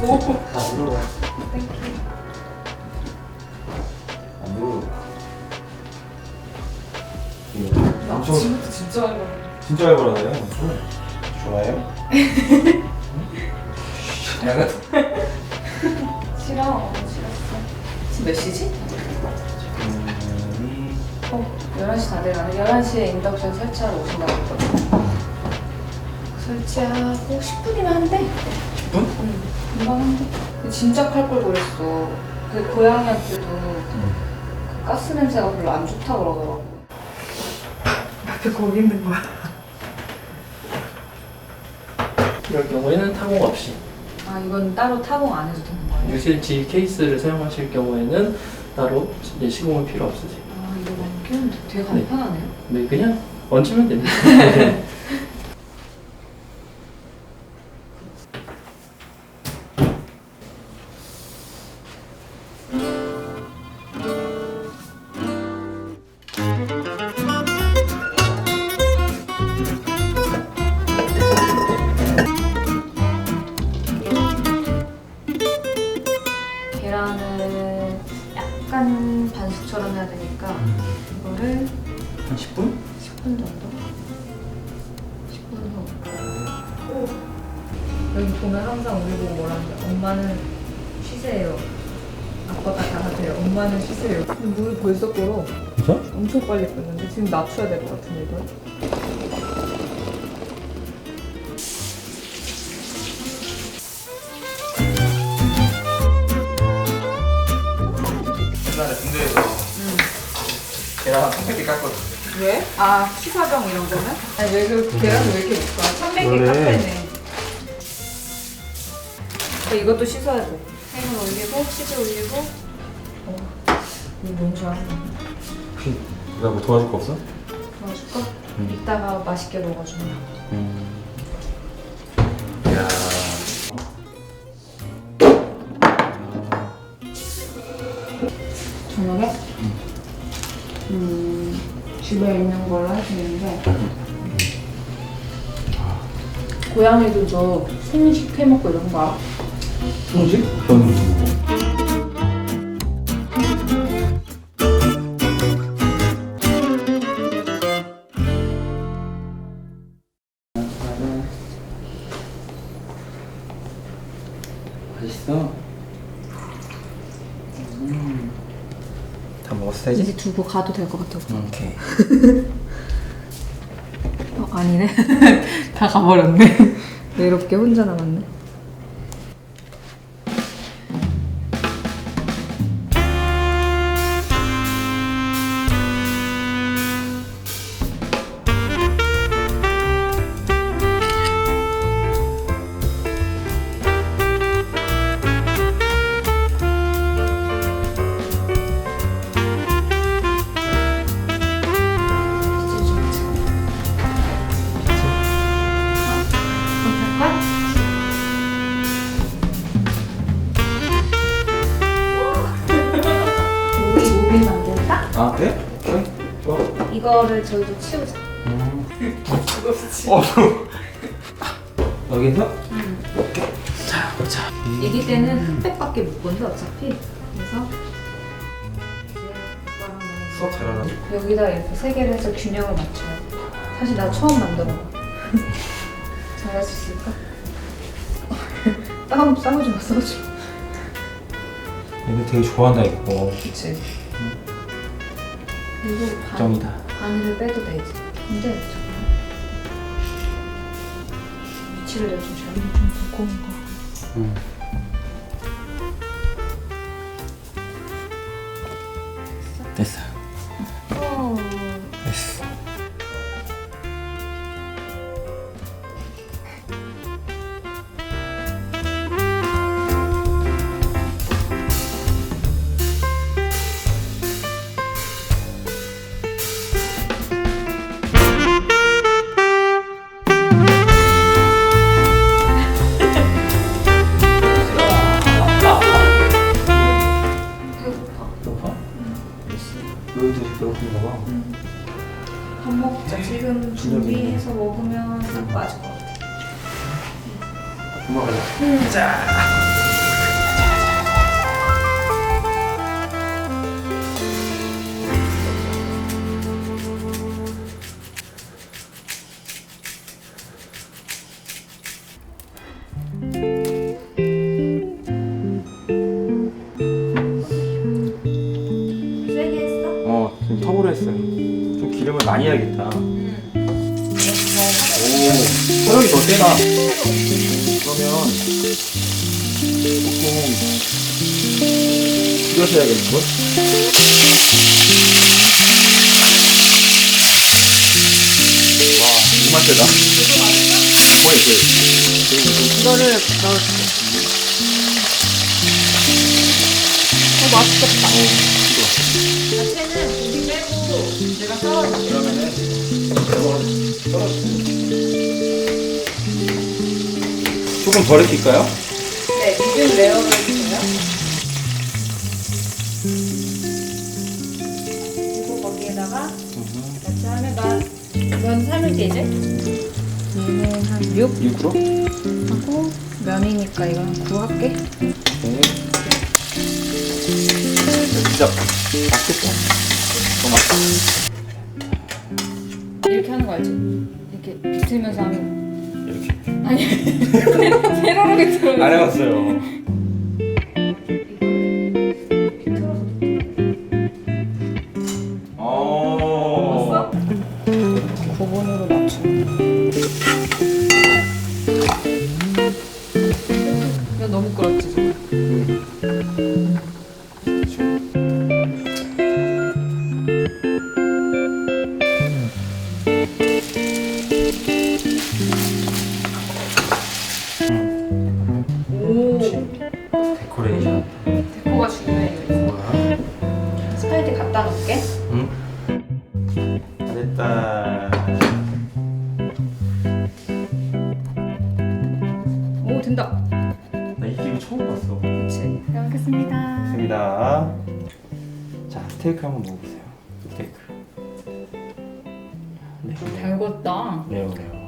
오. 다 물어봐. 땡큐. 안 물어봐. 엄청 진짜 많이 먹어. 진짜 해보라네요. 좋아요? 내가 싫어. 싫었어. 지금 몇 시지? 11시 다 돼가네. 11시에 인덕션 설치하러 오신다고 했거든. 설치하고 10분이면 한대. 10분? 응. 금방 한대. 진짜 칼 걸 그랬어. 그 고양이한테도 그 가스 냄새가 별로 안 좋다고 그러더라고. 앞에 거기 있는 거야. 이럴 경우에는 타공 없이 아, 이건 따로 타공 안 해도 되는 거예요? 유실지 케이스를 사용하실 경우에는 따로 이제 시공은 필요 없으세요. 아, 이거 끼우면 되게 간편하네요. 네, 그냥 얹으면 됩니다. 계란을 약간 반숙처럼 해야 되니까 이거를 한 10분? 10분 정도? 10분 후. 여기 보면 항상 우리 보고 뭐라 하는데 엄마는 쉬세요. 아빠가 다 하세요. 엄마는 쉬세요. 근데 물이 벌써 끓어. 진짜? 엄청 빨리 끓는데 지금 낮춰야 될 것 같은데 이거? 옛날에 군대에서 계란 300개 깠거든. 왜? 아, 키사병 이런 거는? 아니 왜 그 계란을 왜 이렇게 못 가? 300개 원래. 깎아내. 이것도 씻어야 돼. 햄을 올리고 치즈 올리고. 이거 뭔지 알아? 혹시 내가 뭐 도와줄 거 없어? 도와줄까? 이따가 맛있게 먹어주면. 야. 저녁에? 집에 있는 걸로 해주는데 고양이들도 생식 해먹고 이런 거 알아? 음식? 그런 거. 맛있어? 다 먹었어 이제? 이제 두고 가도 될 것 같아. 오케이. 아니네. 다 가버렸네. 외롭게 혼자 남았네. 모비 만들까? 아 그래? 그래? 좋아. 이거를 저기서 치우자. 여기서? 자, 보자. 아기 때는 흑백밖에 못 본데 어차피. 그래서 수업 잘하나? 여기다 이렇게 세 개를 해서 균형을 맞춰야 돼. 사실 나 처음 만들어. 잘할 수 있을까? 싸우지 마, 싸우지 마. 얘네 되게 좋아한다 이거. 그치. 그리고 걱정이다. 바늘을 빼도 되지. 근데 잠깐만. 위치를 내가 좀 잘못 좀 두꺼운 거. 응. 됐어. 어. 됐어. 배고파. 여기도 배고픈가 봐. 밥 먹자. 지금 준비해서 먹으면 딱 맞을 것 같아. 엄마 가자. 자. 됐어요. 좀 기름을 많이 해야겠다. 오, 네. 화력이 더 세다. 그러면 조금 줄여서 해야겠는걸? 와, 정말 세다. 거의 이거를 넣어줄게. 맛있겠다. 야채는 고기 빼고 내가 썰어줄게. 그러면은 조금 덜 익힐까요? 네, 미디움 레어를 주세요. 그리고 거기에다가 야채 하나가 면 삶을게 이제. 얘는 한 6 6으로? 하고 면이니까 이건 9 할게. 네. 진짜 맛있겠다. 너무 맛있어. 이렇게 하는 거 알지? 이렇게 비틀면서 하면 이렇게. 아니 세로로 비틀어. 안 해봤어요. 비틀어서 어. 봤어? 9분으로 맞추는. 이거 너무 끓었지 지금. 오, 데코레이션. 데코가 중요해. 뭐야? 스파게티 갖다 놓을게. 응? 다 됐다. 오, 된다. 나 이 기분 처음 봤어. 그렇지. 잘 먹겠습니다. 좋습니다. 자, 스테이크 한번 먹어보세요. 스테이크. 네, 잘 익었다. 레어 레어.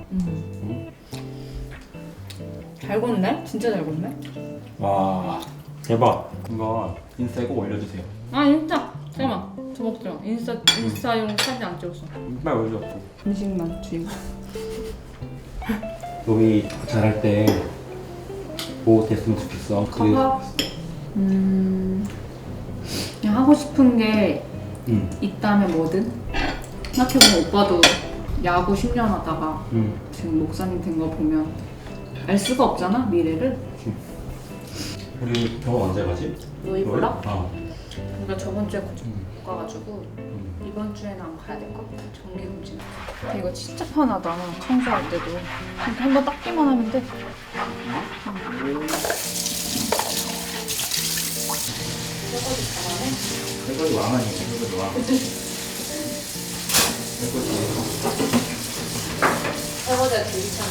잘 익었네? 진짜 잘 익었네? 와, 대박. 이거 인스타에 꼭 올려주세요. 아, 인스타. 잠깐만. 저 먹지 마. 인스타용 사진 안 찍었어. 빨리 올려줘. 음식만 주인. 너희 잘할 때 뭐 됐으면 좋겠어. 가봐. 그냥 하고 싶은 게 응. 있다면 뭐든. 생각해보면 오빠도 야구 10년 하다가 지금 목사님 된 거 보면 알 수가 없잖아, 미래를. 우리 병원 언제 가지? 로이보라? 어. 우리가 저번 주에 못 가가지고 이번 주에는 안 가야 될 것 같아. 정기검진. 이거 진짜 편하다. 청소할 때도 이렇게 한번 닦기만 하면 돼. 설거지 왕아니야. 설거지 왕. 설거지. 설거지가 되게 귀찮아.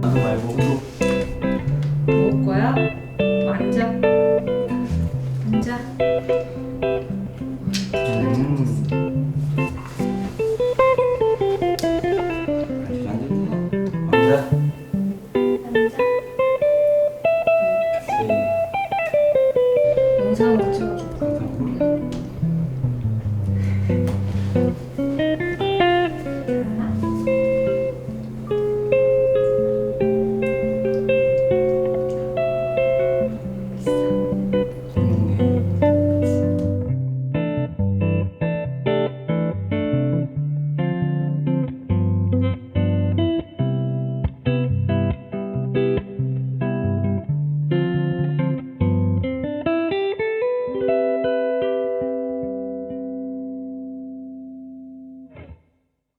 나도 말고 또. 먹을 거야? 앉아. 앉아. 아직 안 됐네. 앉아. 앉아. 영상으로 찍어줘.